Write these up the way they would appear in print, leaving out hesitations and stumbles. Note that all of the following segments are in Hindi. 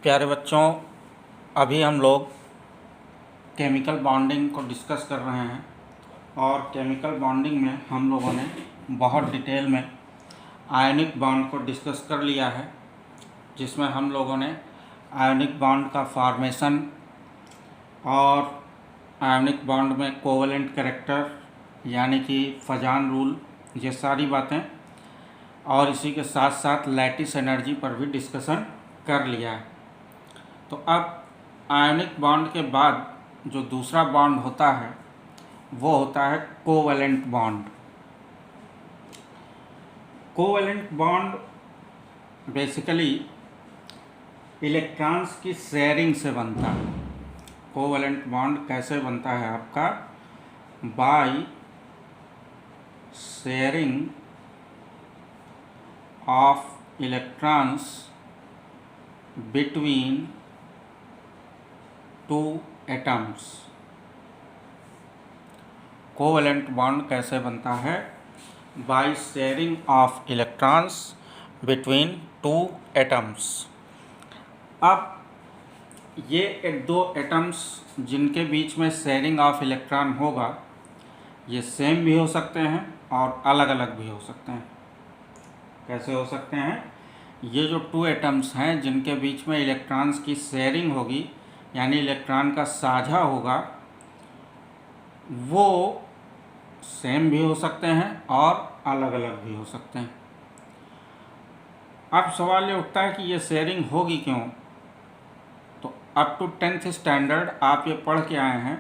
प्यारे बच्चों, अभी हम लोग केमिकल बॉन्डिंग को डिस्कस कर रहे हैं और केमिकल बॉन्डिंग में हम लोगों ने बहुत डिटेल में आयनिक बॉन्ड को डिस्कस कर लिया है, जिसमें हम लोगों ने आयनिक बॉन्ड का फॉर्मेशन और आयनिक बॉन्ड में कोवेलेंट कैरेक्टर यानी कि फजान रूल, ये सारी बातें और इसी के साथ साथ लैटिस एनर्जी पर भी डिस्कशन कर लिया है। तो अब आयनिक बॉन्ड के बाद जो दूसरा बॉन्ड होता है वो होता है covalent bond. Covalent bond basically electrons की शेयरिंग से बनता है। कोवेलेंट बॉन्ड कैसे बनता है आपका? By sharing of electrons between two atoms. Covalent bond कैसे बनता है? By sharing of electrons between two atoms. अब ये दो एटम्स जिनके बीच में शेयरिंग ऑफ इलेक्ट्रॉन होगा, ये सेम भी हो सकते हैं और अलग अलग भी हो सकते हैं। कैसे हो सकते हैं? ये जो टू एटम्स हैं जिनके बीच में इलेक्ट्रॉन्स की शेयरिंग होगी यानी इलेक्ट्रॉन का साझा होगा, वो सेम भी हो सकते हैं और अलग अलग भी हो सकते हैं। अब सवाल ये उठता है कि ये शेयरिंग होगी क्यों? तो अप टू 10th स्टैंडर्ड आप ये पढ़ के आए हैं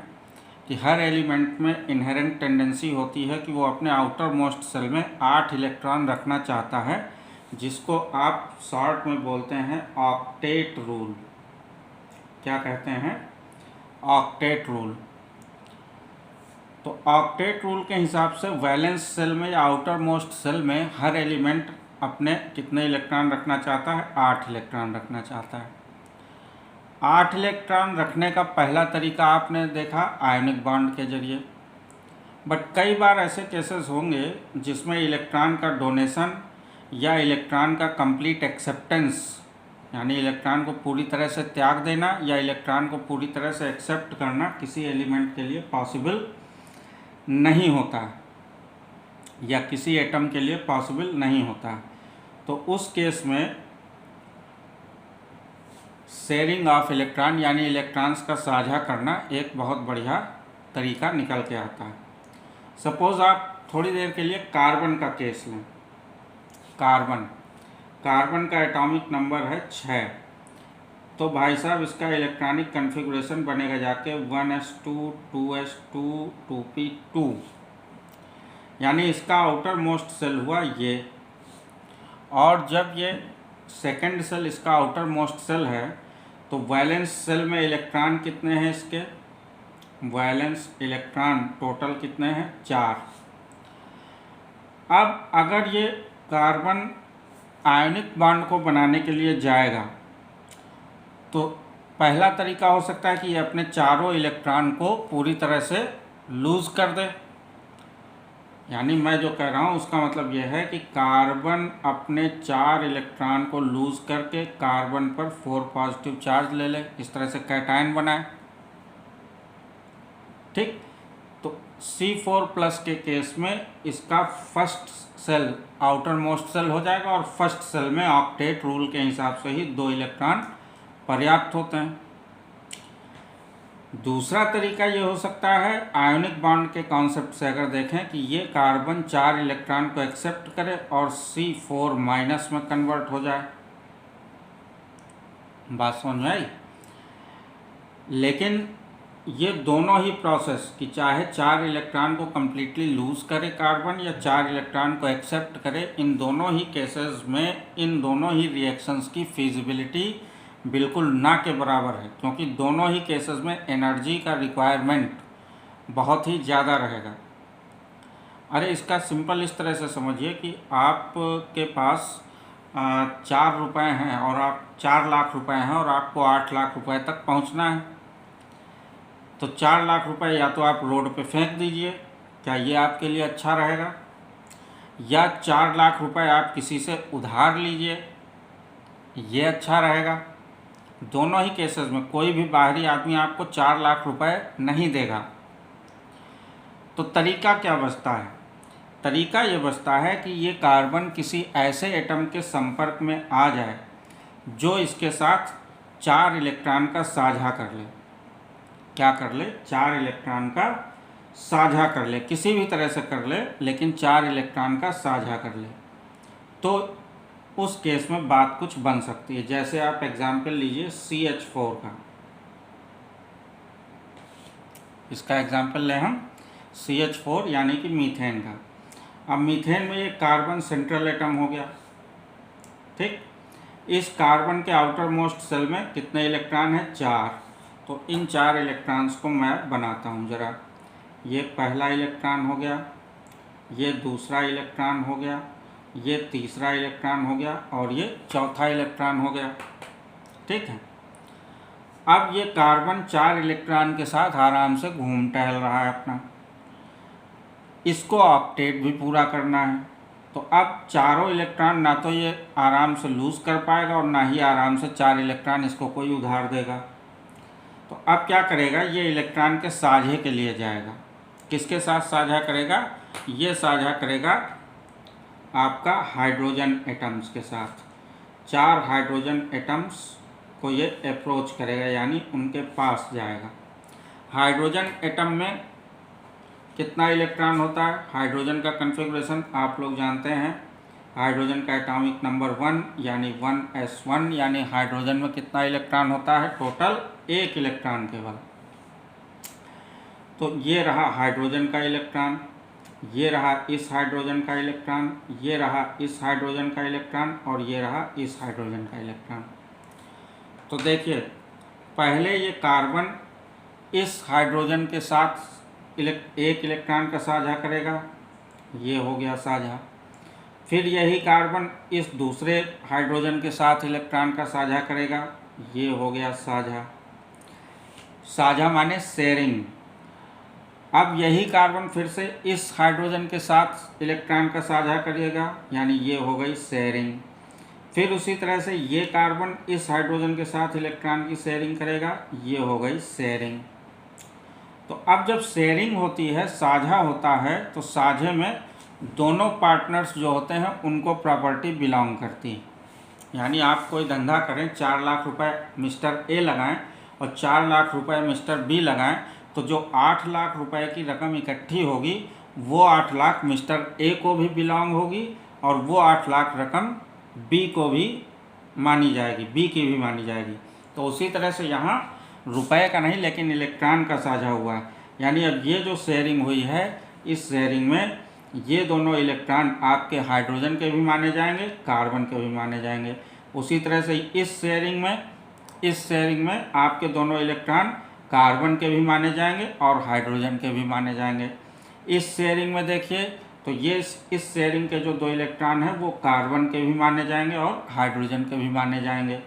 कि हर एलिमेंट में इनहेरेंट टेंडेंसी होती है कि वो अपने आउटर मोस्ट सेल में 8 इलेक्ट्रॉन रखना चाहता है, जिसको आप शॉर्ट में बोलते हैं ऑक्टेट रूल। क्या कहते हैं? Octet rule. तो ऑक्टेट रूल के हिसाब से वैलेंस सेल में या आउटर मोस्ट सेल में हर एलिमेंट अपने कितने इलेक्ट्रॉन रखना चाहता है? 8 इलेक्ट्रॉन रखना चाहता है। 8 इलेक्ट्रॉन रखने का पहला तरीका आपने देखा आयनिक बॉन्ड के जरिए, बट कई बार ऐसे केसेस होंगे जिसमें इलेक्ट्रॉन का डोनेशन या इलेक्ट्रॉन का कंप्लीट एक्सेप्टेंस यानी इलेक्ट्रॉन को पूरी तरह से त्याग देना या इलेक्ट्रॉन को पूरी तरह से एक्सेप्ट करना किसी एलिमेंट के लिए पॉसिबल नहीं होता या किसी एटम के लिए पॉसिबल नहीं होता। तो उस केस में शेयरिंग ऑफ इलेक्ट्रॉन यानी इलेक्ट्रॉन्स का साझा करना एक बहुत बढ़िया तरीका निकल के आता है। सपोज आप थोड़ी देर के लिए कार्बन का केस लें। कार्बन का एटॉमिक नंबर है 6। तो भाई साहब इसका इलेक्ट्रॉनिक कन्फिगुरेशन बनेगा जाके 1s2 2s2 2p2, यानी इसका आउटर मोस्ट सेल हुआ ये। और जब ये सेकंड सेल इसका आउटर मोस्ट सेल है तो वैलेंस सेल में इलेक्ट्रॉन कितने हैं इसके? वैलेंस इलेक्ट्रॉन टोटल कितने हैं? 4। अब अगर ये कार्बन आयनिक बॉन्ड को बनाने के लिए जाएगा तो पहला तरीका हो सकता है कि ये अपने चारों इलेक्ट्रॉन को पूरी तरह से लूज़ कर दे। यानी मैं जो कह रहा हूँ उसका मतलब यह है कि कार्बन अपने 4 इलेक्ट्रॉन को लूज़ करके कार्बन पर 4 पॉजिटिव चार्ज ले ले, इस तरह से कैटायन बनाए। ठीक, तो C4+ के केस में इसका first shell outermost shell हो जाएगा और फर्स्ट सेल में ऑक्टेट रूल के हिसाब से ही 2 इलेक्ट्रॉन पर्याप्त होते हैं। दूसरा तरीका ये हो सकता है आयोनिक बॉन्ड के कॉन्सेप्ट से अगर देखें कि ये कार्बन 4 इलेक्ट्रॉन को एक्सेप्ट करे और C4- में कन्वर्ट हो जाए। बात समझ में आई? लेकिन ये दोनों ही प्रोसेस कि चाहे 4 इलेक्ट्रॉन को कम्प्लीटली लूज़ करे कार्बन या 4 इलेक्ट्रॉन को एक्सेप्ट करे, इन दोनों ही केसेस में इन दोनों ही रिएक्शंस की फिजिबिलिटी बिल्कुल ना के बराबर है, क्योंकि दोनों ही केसेस में एनर्जी का रिक्वायरमेंट बहुत ही ज़्यादा रहेगा। अरे इसका सिंपल इस तरह से समझिए कि आपके पास 4 रुपये हैं और आप 4 लाख रुपए हैं और आपको 8 लाख रुपए तक पहुंचना है। तो 4 लाख रुपए या तो आप रोड पे फेंक दीजिए, क्या ये आपके लिए अच्छा रहेगा? या 4 लाख रुपए आप किसी से उधार लीजिए, ये अच्छा रहेगा? दोनों ही केसेस में कोई भी बाहरी आदमी आपको 4 लाख रुपए नहीं देगा। तो तरीका क्या बचता है? तरीका ये बचता है कि ये कार्बन किसी ऐसे एटम के संपर्क में आ जाए जो इसके साथ 4 इलेक्ट्रॉन का साझा कर ले। क्या कर ले? 4 इलेक्ट्रॉन का साझा कर ले, किसी भी तरह से कर ले, लेकिन 4 इलेक्ट्रॉन का साझा कर ले। तो उस केस में बात कुछ बन सकती है। जैसे आप एग्जाम्पल लीजिए CH4 का, इसका एग्जाम्पल लें हम CH4 यानी कि मीथेन का। अब मीथेन में एक कार्बन सेंट्रल एटम हो गया, ठीक। इस कार्बन के आउटर मोस्ट सेल में कितने इलेक्ट्रॉन हैं? 4। तो इन 4 इलेक्ट्रॉन्स को मैं बनाता हूँ ज़रा। ये पहला इलेक्ट्रॉन हो गया, ये दूसरा इलेक्ट्रॉन हो गया, ये तीसरा इलेक्ट्रॉन हो गया और ये चौथा इलेक्ट्रॉन हो गया, ठीक है। अब ये कार्बन 4 इलेक्ट्रॉन के साथ आराम से घूम टहल रहा है अपना। इसको ऑक्टेट भी पूरा करना है। तो अब चारों इलेक्ट्रॉन ना तो ये आराम से लूज़ कर पाएगा और ना ही आराम से 4 इलेक्ट्रॉन इसको कोई उधार देगा। तो अब क्या करेगा? ये इलेक्ट्रॉन के साझे के लिए जाएगा। किसके साथ साझा करेगा? ये साझा करेगा आपका हाइड्रोजन एटम्स के साथ। 4 हाइड्रोजन एटम्स को ये अप्रोच करेगा, यानी उनके पास जाएगा। हाइड्रोजन एटम में कितना इलेक्ट्रॉन होता है? हाइड्रोजन का कन्फिग्रेशन आप लोग जानते हैं। हाइड्रोजन का एटॉमिक नंबर 1 यानी 1s1, यानी हाइड्रोजन में कितना इलेक्ट्रॉन होता है? टोटल 1 इलेक्ट्रॉन केवल। तो ये रहा हाइड्रोजन का इलेक्ट्रॉन, ये रहा इस हाइड्रोजन का इलेक्ट्रॉन, ये रहा इस हाइड्रोजन का इलेक्ट्रॉन और ये रहा इस हाइड्रोजन का इलेक्ट्रॉन। तो देखिए, पहले ये कार्बन इस हाइड्रोजन के साथ एक इलेक्ट्रॉन का साझा करेगा, ये हो गया साझा। फिर यही कार्बन इस दूसरे हाइड्रोजन के साथ इलेक्ट्रॉन का साझा करेगा, ये हो गया साझा। साझा माने शेयरिंग। अब यही कार्बन फिर से इस हाइड्रोजन के साथ इलेक्ट्रॉन का साझा करेगा, यानी ये हो गई शेयरिंग। फिर उसी तरह से ये कार्बन इस हाइड्रोजन के साथ इलेक्ट्रॉन की शेयरिंग करेगा, ये हो गई शेयरिंग। तो अब जब शेयरिंग होती है, साझा होता है, तो साझे में दोनों पार्टनर्स जो होते हैं उनको प्रॉपर्टी बिलोंग करती है। यानी आप कोई धंधा करें, 4 लाख रुपए मिस्टर ए लगाएं और 4 लाख रुपए मिस्टर बी लगाएं, तो जो 8 लाख रुपए की रकम इकट्ठी होगी वो 8 लाख मिस्टर ए को भी बिलोंग होगी और वो 8 लाख रकम बी को भी मानी जाएगी, बी की भी मानी जाएगी। तो उसी तरह से यहाँ रुपए का नहीं लेकिन इलेक्ट्रॉन का साझा हुआ है। यानी अब ये जो शेयरिंग हुई है, इस शेयरिंग में ये दोनों इलेक्ट्रॉन आपके हाइड्रोजन के भी माने जाएंगे, कार्बन के भी माने जाएंगे। उसी तरह से इस शेयरिंग में आपके दोनों इलेक्ट्रॉन कार्बन के भी माने जाएंगे और हाइड्रोजन के भी माने जाएंगे। इस शेयरिंग में देखिए, तो ये इस शेयरिंग के जो 2 इलेक्ट्रॉन हैं वो कार्बन के भी माने जाएंगे और हाइड्रोजन के भी माने जाएंगे।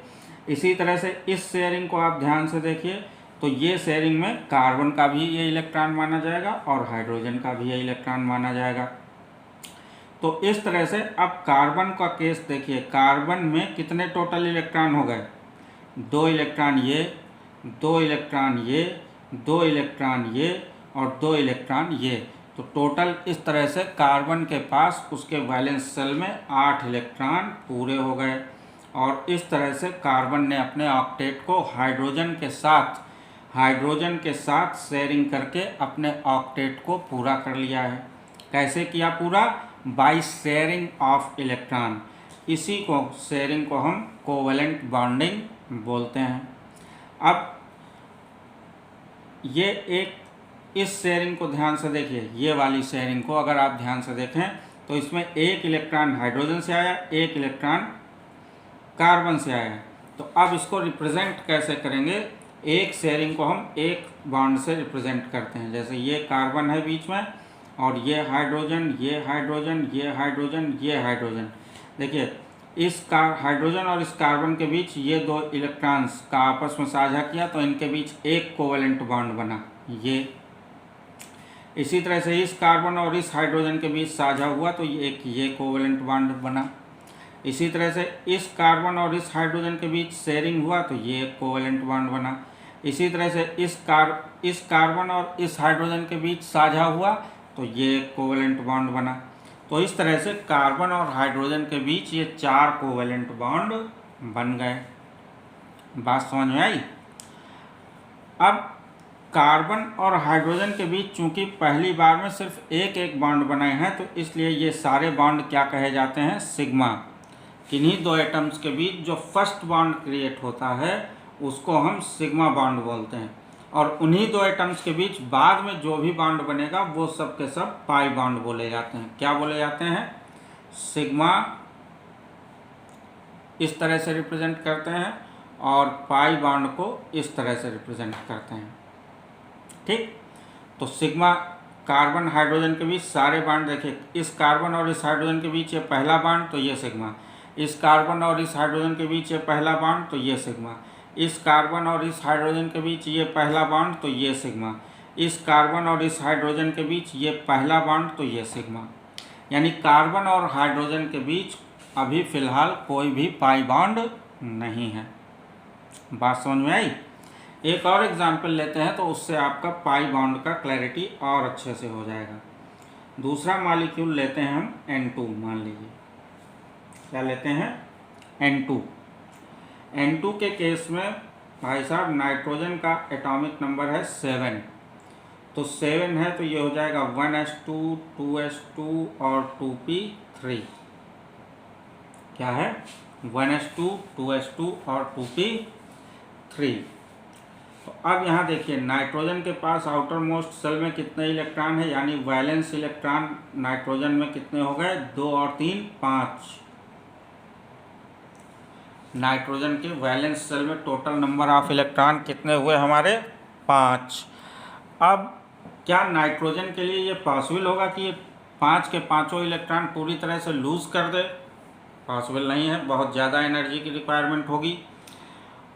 इसी तरह से इस शेयरिंग को आप ध्यान से देखिए, तो ये शेयरिंग में कार्बन का भी ये इलेक्ट्रॉन माना जाएगा और हाइड्रोजन का भी ये इलेक्ट्रॉन माना जाएगा। तो इस तरह से अब कार्बन का केस देखिए, कार्बन में कितने टोटल इलेक्ट्रॉन हो गए? 2 इलेक्ट्रॉन ये, 2 इलेक्ट्रॉन ये, 2 इलेक्ट्रॉन ये और 2 इलेक्ट्रॉन ये। तो टोटल इस तरह से कार्बन के पास उसके वैलेंस सेल में 8 इलेक्ट्रॉन पूरे हो गए। और इस तरह से कार्बन ने अपने ऑक्टेट को हाइड्रोजन के साथ शेयरिंग करके अपने ऑक्टेट को पूरा कर लिया है। कैसे किया पूरा? By sharing of electron. इसी को शेयरिंग को हम कोवेलेंट बॉन्डिंग बोलते हैं। अब ये इस शेयरिंग को ध्यान से देखिए, ये वाली शेयरिंग को अगर आप ध्यान से देखें तो इसमें 1 इलेक्ट्रॉन हाइड्रोजन से आया, 1 इलेक्ट्रॉन कार्बन से आया। तो अब इसको रिप्रेजेंट कैसे करेंगे? एक शेयरिंग को हम एक बॉन्ड से रिप्रेजेंट करते हैं। जैसे ये कार्बन है बीच में और ये हाइड्रोजन, ये हाइड्रोजन, ये हाइड्रोजन, ये हाइड्रोजन। देखिए, इस हाइड्रोजन और इस कार्बन के बीच ये 2 इलेक्ट्रॉन्स का आपस में साझा किया तो इनके बीच एक कोवेलेंट बॉन्ड बना, ये। इसी तरह से इस कार्बन और इस हाइड्रोजन के बीच साझा हुआ तो ये कोवेलेंट बॉन्ड बना। इसी तरह से इस कार्बन और इस हाइड्रोजन के बीच शेयरिंग हुआ तो ये एक कोवेलेंट बॉन्ड बना। इसी तरह से इस कार्बन और इस हाइड्रोजन के बीच साझा हुआ तो ये एक कोवेलेंट बॉन्ड बना। तो इस तरह से कार्बन और हाइड्रोजन के बीच ये 4 कोवेलेंट बॉन्ड बन गए। बात समझ में आई? अब कार्बन और हाइड्रोजन के बीच चूंकि पहली बार में सिर्फ एक एक बॉन्ड बनाए हैं तो इसलिए ये सारे बॉन्ड क्या कहे जाते हैं? सिग्मा। किन्हीं दो एटम्स के बीच जो फर्स्ट बॉन्ड क्रिएट होता है उसको हम सिग्मा बॉन्ड बोलते हैं, और उन्हीं दो एटम्स के बीच बाद में जो भी बॉन्ड बनेगा वो सब के सब पाई बॉन्ड बोले जाते हैं। क्या बोले जाते हैं? सिग्मा इस तरह से रिप्रेजेंट करते हैं और पाई बॉन्ड को इस तरह से रिप्रेजेंट करते हैं। ठीक, तो सिग्मा कार्बन हाइड्रोजन के बीच सारे बॉन्ड देखिए, इस कार्बन और इस हाइड्रोजन के बीच ये पहला बॉन्ड तो ये सिग्मा, इस कार्बन और इस हाइड्रोजन के बीच ये पहला बॉन्ड तो ये सिग्मा, इस कार्बन और इस हाइड्रोजन के बीच ये पहला बॉन्ड तो ये सिग्मा, इस कार्बन और इस हाइड्रोजन के बीच ये पहला बॉन्ड तो ये सिग्मा। यानी कार्बन और हाइड्रोजन के बीच अभी फ़िलहाल कोई भी पाई बॉन्ड नहीं है। बात समझ में आई? एक और एग्जाम्पल लेते हैं तो उससे आपका पाई बॉन्ड का क्लैरिटी और अच्छे से हो जाएगा। दूसरा मॉलिक्यूल लेते हैं हम N2। मान लीजिए क्या लेते हैं? N2। N2 के केस में भाई साहब नाइट्रोजन का एटॉमिक नंबर है 7, तो 7 है तो ये हो जाएगा 1s2 2s2 और 2p3। क्या है? 1s2 2s2 और 2p3। तो अब यहाँ देखिए नाइट्रोजन के पास आउटर मोस्ट सेल में कितने इलेक्ट्रॉन है, यानी वैलेंस इलेक्ट्रॉन नाइट्रोजन में कितने हो गए? 2 और 3 5। नाइट्रोजन के वैलेंस सेल में टोटल नंबर ऑफ इलेक्ट्रॉन कितने हुए हमारे? 5। अब क्या नाइट्रोजन के लिए ये पॉसिबल होगा कि ये 5 के पाँचों इलेक्ट्रॉन पूरी तरह से लूज़ कर दे? पॉसिबल नहीं है, बहुत ज़्यादा एनर्जी की रिक्वायरमेंट होगी।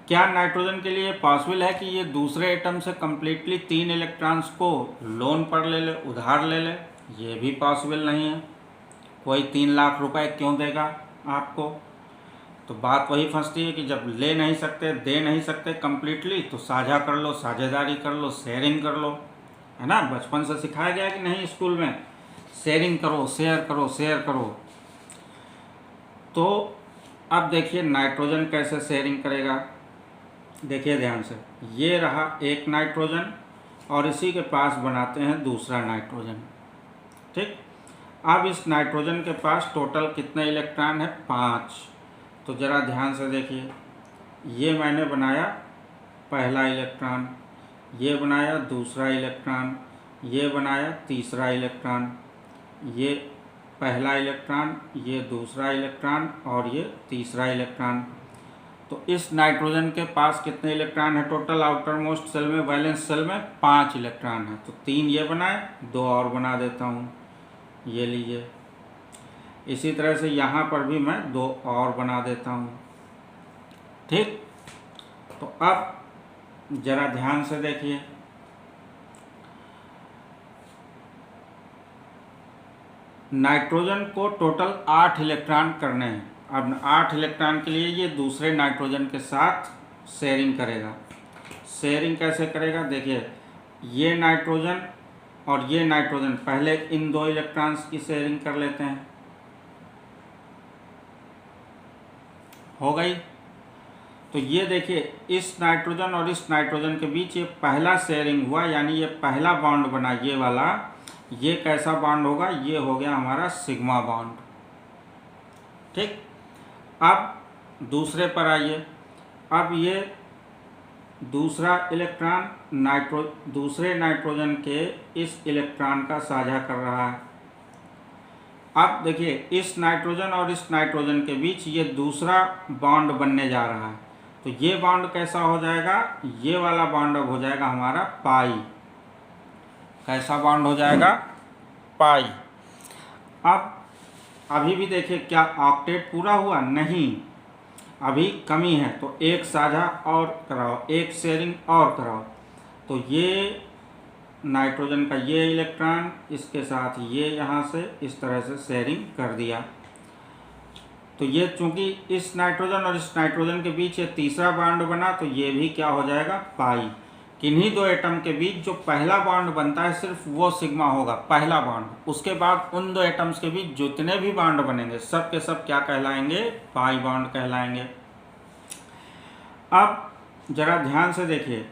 क्या नाइट्रोजन के लिए पॉसिबल है कि ये दूसरे एटम से कम्प्लीटली 3 इलेक्ट्रॉन्स को लोन पर ले ले, उधार ले ले? ये भी पॉसिबल नहीं है। कोई 3 लाख रुपए क्यों देगा आपको? तो बात वही फंसती है कि जब ले नहीं सकते, दे नहीं सकते कम्प्लीटली, तो साझा कर लो, साझेदारी कर लो, शेयरिंग कर लो, है ना? बचपन से सिखाया गया कि नहीं स्कूल में, शेयरिंग करो, शेयर करो, शेयर करो। तो अब देखिए नाइट्रोजन कैसे शेयरिंग करेगा। देखिए ध्यान से, ये रहा एक नाइट्रोजन और इसी के पास बनाते हैं दूसरा नाइट्रोजन। ठीक, अब इस नाइट्रोजन के पास टोटल कितने इलेक्ट्रॉन है? 5। तो ज़रा ध्यान से देखिए, ये मैंने बनाया पहला इलेक्ट्रॉन, ये बनाया दूसरा इलेक्ट्रॉन, ये बनाया तीसरा इलेक्ट्रॉन, ये पहला इलेक्ट्रॉन, ये दूसरा इलेक्ट्रॉन और ये तीसरा इलेक्ट्रॉन। तो इस नाइट्रोजन के पास कितने इलेक्ट्रॉन है टोटल आउटर मोस्ट सेल में? वैलेंस सेल में 5 इलेक्ट्रॉन है। तो 3 ये बनाए, 2 और बना देता हूँ, ये लीजिए। इसी तरह से यहाँ पर भी मैं 2 और बना देता हूँ। ठीक, तो अब जरा ध्यान से देखिए, नाइट्रोजन को टोटल 8 इलेक्ट्रॉन करने हैं। अब 8 इलेक्ट्रॉन के लिए ये दूसरे नाइट्रोजन के साथ शेयरिंग करेगा। शेयरिंग कैसे करेगा? देखिए, ये नाइट्रोजन और ये नाइट्रोजन, पहले इन 2 इलेक्ट्रॉन्स की शेयरिंग कर लेते हैं। हो गई। तो ये देखिए, इस नाइट्रोजन और इस नाइट्रोजन के बीच ये पहला शेयरिंग हुआ, यानी ये पहला बॉन्ड बना, ये वाला। ये कैसा बॉन्ड होगा? ये हो गया हमारा सिग्मा बॉन्ड। ठीक, अब दूसरे पर आइए। अब ये दूसरा इलेक्ट्रॉन दूसरे नाइट्रोजन के इस इलेक्ट्रॉन का साझा कर रहा है। अब देखिए, इस नाइट्रोजन और इस नाइट्रोजन के बीच ये दूसरा बॉन्ड बनने जा रहा है। तो ये बॉन्ड कैसा हो जाएगा? ये वाला बॉन्ड अब हो जाएगा हमारा पाई। कैसा बॉन्ड हो जाएगा? पाई। अब अभी भी देखिए, क्या ऑक्टेट पूरा हुआ? नहीं, अभी कमी है। तो एक साझा और कराओ, एक शेयरिंग और कराओ। तो ये नाइट्रोजन का ये इलेक्ट्रॉन इसके साथ ये यहाँ से इस तरह से शेयरिंग कर दिया। तो ये चूंकि इस नाइट्रोजन और इस नाइट्रोजन के बीच ये तीसरा बॉन्ड बना, तो ये भी क्या हो जाएगा, पाई। किन्हीं दो एटम के बीच जो पहला बॉन्ड बनता है सिर्फ वो सिग्मा होगा, पहला बॉन्ड। उसके बाद उन दो एटम्स के बीच जितने भी बॉन्ड बनेंगे सब के सब क्या कहलाएंगे, पाई बॉन्ड कहलाएंगे। अब जरा ध्यान से देखिए,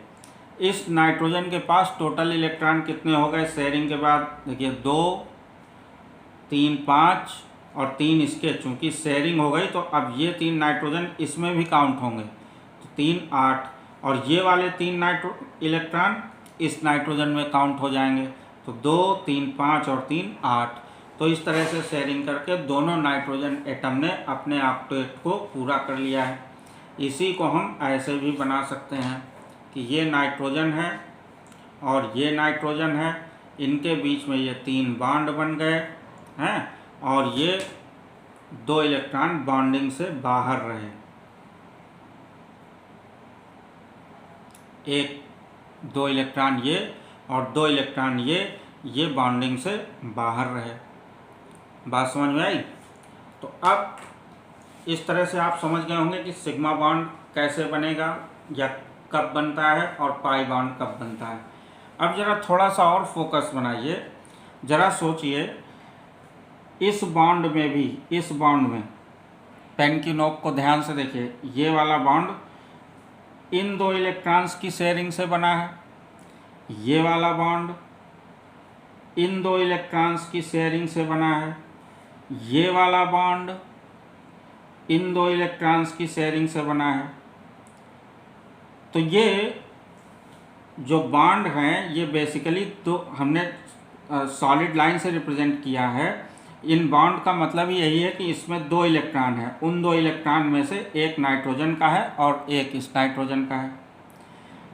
इस नाइट्रोजन के पास टोटल इलेक्ट्रॉन कितने हो गए शेयरिंग के बाद, देखिए 2 3 5 और 3 इसके, चूंकि शेयरिंग हो गई तो अब ये 3 नाइट्रोजन इसमें भी काउंट होंगे, तो 3 8, और ये वाले 3 इलेक्ट्रॉन इस नाइट्रोजन में काउंट हो जाएंगे, तो 2 3 5 और 3 8। तो इस तरह से शेयरिंग करके दोनों नाइट्रोजन एटम ने अपने ऑक्टेट को पूरा कर लिया है। इसी को हम ऐसे भी बना सकते हैं कि ये नाइट्रोजन है और ये नाइट्रोजन है, इनके बीच में ये 3 बॉन्ड बन गए हैं और ये 2 इलेक्ट्रॉन बॉन्डिंग से बाहर रहे, 2 इलेक्ट्रॉन ये और 2 इलेक्ट्रॉन ये बॉन्डिंग से बाहर रहे। बात समझ में आई? तो अब इस तरह से आप समझ गए होंगे कि सिग्मा बॉन्ड कैसे बनेगा या कब बनता है और पाई बॉन्ड कब बनता है। अब जरा थोड़ा सा और फोकस बनाइए, जरा सोचिए, इस बॉन्ड में भी, इस बॉन्ड में पेन की नोक को ध्यान से देखिए, ये वाला बॉन्ड इन 2 इलेक्ट्रॉन्स की शेयरिंग से बना है, ये वाला बॉन्ड इन 2 इलेक्ट्रॉन्स की शेयरिंग से बना है, ये वाला बॉन्ड इन 2 इलेक्ट्रॉन्स की शेयरिंग से बना है। तो ये जो बॉन्ड हैं ये बेसिकली तो हमने सॉलिड लाइन से रिप्रेजेंट किया है। इन बॉन्ड का मतलब ही यही है कि इसमें 2 इलेक्ट्रॉन है, उन 2 इलेक्ट्रॉन में से एक नाइट्रोजन का है और एक इस नाइट्रोजन का है।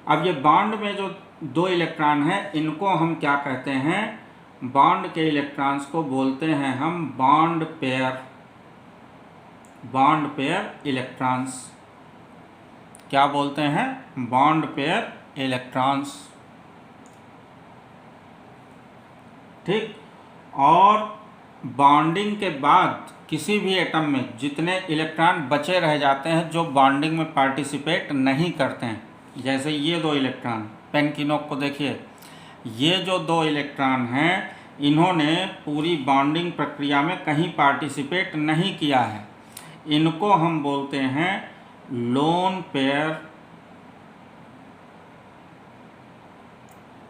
अब ये बॉन्ड में जो 2 इलेक्ट्रॉन हैं इनको हम क्या कहते हैं, बॉन्ड के इलेक्ट्रॉन्स को बोलते हैं हम bond pair, bond pair electrons. क्या बोलते हैं, बॉन्ड पेयर इलेक्ट्रॉन्स। ठीक, और बॉन्डिंग के बाद किसी भी एटम में जितने इलेक्ट्रॉन बचे रह जाते हैं जो बॉन्डिंग में पार्टिसिपेट नहीं करते हैं, जैसे ये 2 इलेक्ट्रॉन, पेन की नोक को देखिए, ये जो 2 इलेक्ट्रॉन हैं इन्होंने पूरी बॉन्डिंग प्रक्रिया में कहीं पार्टिसिपेट नहीं किया है, इनको हम बोलते हैं लोन पेयर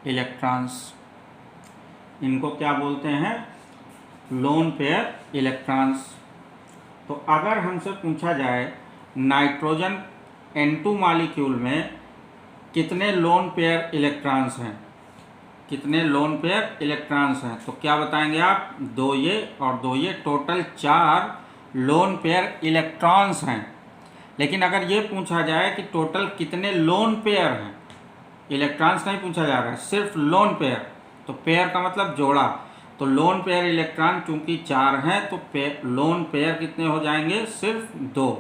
इलेक्ट्रॉन्स। इनको क्या बोलते हैं, लोन पेयर इलेक्ट्रॉन्स। तो अगर हमसे पूछा जाए नाइट्रोजन N2 मॉलिक्यूल में कितने लोन पेयर इलेक्ट्रॉन्स हैं, कितने लोन पेयर इलेक्ट्रॉन्स हैं, तो क्या बताएंगे आप, 2 ये और 2 ये, टोटल 4 लोन पेयर इलेक्ट्रॉन्स हैं। लेकिन अगर ये पूछा जाए कि टोटल कितने लोन पेयर हैं, इलेक्ट्रॉन्स नहीं पूछा जा रहा है, सिर्फ लोन पेयर, तो पेयर का मतलब जोड़ा, तो लोन पेयर इलेक्ट्रॉन चूंकि 4 हैं तो लोन पेयर कितने हो जाएंगे, सिर्फ 2।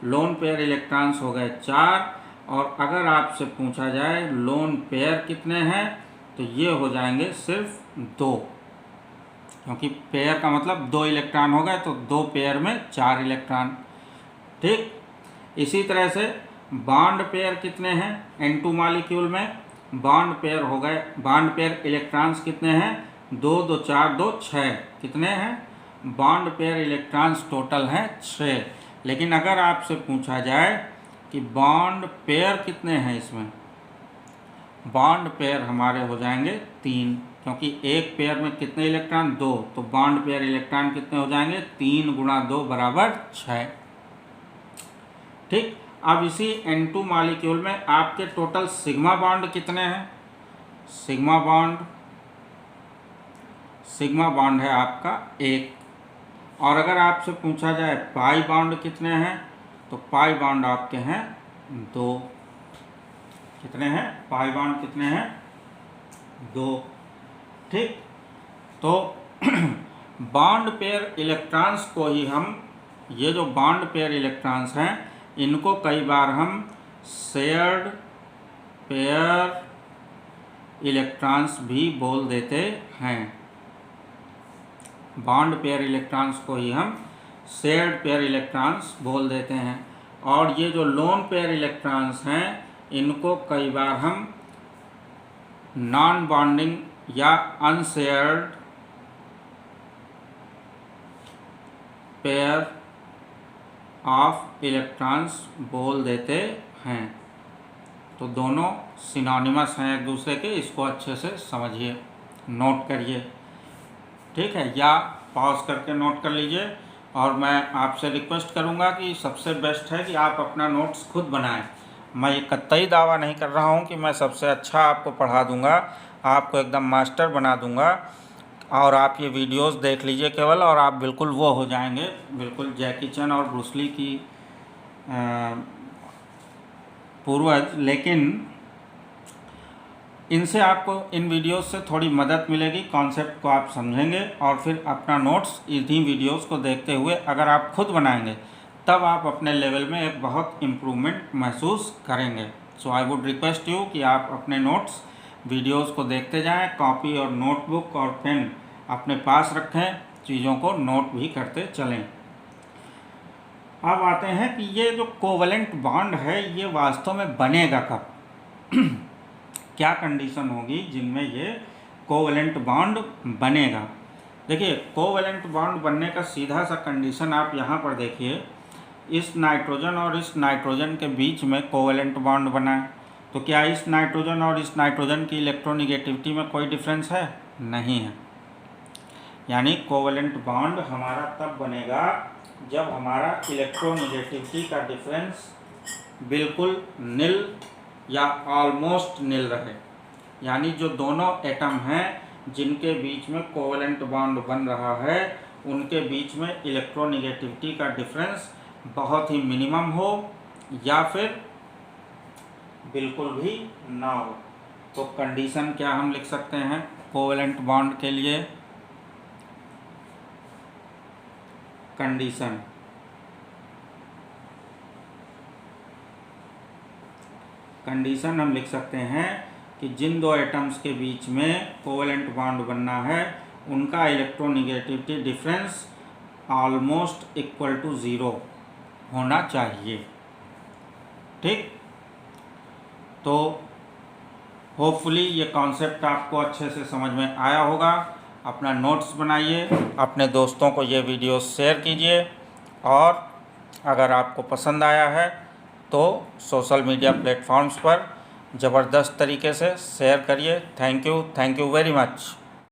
लोन पेयर इलेक्ट्रॉन्स हो गए 4, और अगर आपसे पूछा जाए लोन पेयर कितने हैं तो ये हो जाएंगे सिर्फ 2, क्योंकि पेयर का मतलब 2 इलेक्ट्रॉन हो गए तो 2 पेयर में 4 इलेक्ट्रॉन। ठीक, इसी तरह से बॉन्ड पेयर कितने हैं N2 मॉलिक्यूल में, बॉन्ड पेयर हो गए, बॉन्ड पेयर इलेक्ट्रॉन्स कितने हैं, 2 2 4 2 6, कितने हैं, बॉन्ड पेयर इलेक्ट्रॉन्स टोटल हैं 6। लेकिन अगर आपसे पूछा जाए कि बॉन्ड पेयर कितने हैं, इसमें बॉन्ड पेयर हमारे हो जाएंगे 3, क्योंकि एक पेयर में कितने इलेक्ट्रॉन, 2, तो बॉन्ड पेयर इलेक्ट्रॉन कितने हो जाएंगे, 3 × 2 = 6। ठीक, अब इसी N2 मॉलिक्यूल में आपके टोटल सिग्मा बॉन्ड कितने हैं, सिग्मा बॉन्ड है आपका 1। और अगर आपसे पूछा जाए पाई बॉन्ड कितने हैं, तो पाई बॉन्ड आपके हैं 2। कितने हैं, पाई बॉन्ड कितने हैं, 2। ठीक, तो बॉन्ड पेयर इलेक्ट्रॉन्स को ही हम, ये जो बॉन्ड पेयर इलेक्ट्रॉन्स हैं इनको कई बार हम शेयर्ड पेयर इलेक्ट्रॉन्स भी बोल देते हैं। बॉन्ड पेयर इलेक्ट्रॉन्स को ही हम शेयर्ड पेयर इलेक्ट्रॉन्स बोल देते हैं। और ये जो लोन पेयर इलेक्ट्रॉन्स हैं इनको कई बार हम नॉन बॉन्डिंग या अनशेयर्ड पेयर ऑफ इलेक्ट्रॉन्स बोल देते हैं। तो दोनों सिनोनिमस हैं एक दूसरे के, इसको अच्छे से समझिए, नोट करिए, ठीक है, या पॉज करके नोट कर लीजिए। और मैं आपसे रिक्वेस्ट करूंगा कि सबसे बेस्ट है कि आप अपना नोट्स खुद बनाएं। मैं ये कतई दावा नहीं कर रहा हूं कि मैं सबसे अच्छा आपको पढ़ा दूंगा, आपको एकदम मास्टर बना दूंगा। और आप ये वीडियोस देख लीजिए केवल, और आप बिल्कुल वो हो जाएंगे, बिल्कुल जैकी चैन और ब्रूस ली की पूर्वज। लेकिन इनसे आपको, इन वीडियोस से थोड़ी मदद मिलेगी, कॉन्सेप्ट को आप समझेंगे और फिर अपना नोट्स इन्हीं वीडियोस को देखते हुए अगर आप खुद बनाएंगे तब आप अपने लेवल में एक बहुत इम्प्रूवमेंट महसूस करेंगे। सो आई वुड रिक्वेस्ट यू कि आप अपने नोट्स वीडियोस को देखते जाएं, कॉपी और नोटबुक और पेन अपने पास रखें, चीज़ों को नोट भी करते चलें। अब आते हैं कि ये जो कोवलेंट बॉन्ड है ये वास्तव में बनेगा कब, क्या कंडीशन होगी जिनमें ये कोवलेंट बॉन्ड बनेगा। देखिए, कोवलेंट बॉन्ड बनने का सीधा सा कंडीशन आप यहाँ पर देखिए, इस नाइट्रोजन और इस नाइट्रोजन के बीच में कोवलेंट बॉन्ड बना है। तो क्या इस नाइट्रोजन और इस नाइट्रोजन की इलेक्ट्रोनिगेटिविटी में कोई डिफरेंस है? नहीं है। यानी कोवलेंट बॉन्ड हमारा तब बनेगा जब हमारा इलेक्ट्रोनिगेटिविटी का डिफरेंस बिल्कुल नील या ऑलमोस्ट नील रहे। यानी जो दोनों एटम हैं जिनके बीच में कोवलेंट बॉन्ड बन रहा है उनके बीच में इलेक्ट्रोनिगेटिविटी का डिफरेंस बहुत ही मिनिमम हो या फिर बिल्कुल भी ना हो। तो कंडीशन क्या हम लिख सकते हैं कोवलेंट बॉन्ड के लिए? कंडीशन हम लिख सकते हैं कि जिन दो एटम्स के बीच में कोवलेंट बॉन्ड बनना है उनका electronegativity difference almost equal to 0 होना चाहिए। ठीक, तो होपफुली ये कॉन्सेप्ट आपको अच्छे से समझ में आया होगा। अपना नोट्स बनाइए, अपने दोस्तों को ये वीडियो शेयर कीजिए, और अगर आपको पसंद आया है तो सोशल मीडिया प्लेटफॉर्म्स पर ज़बरदस्त तरीके से शेयर करिए। Thank you very much.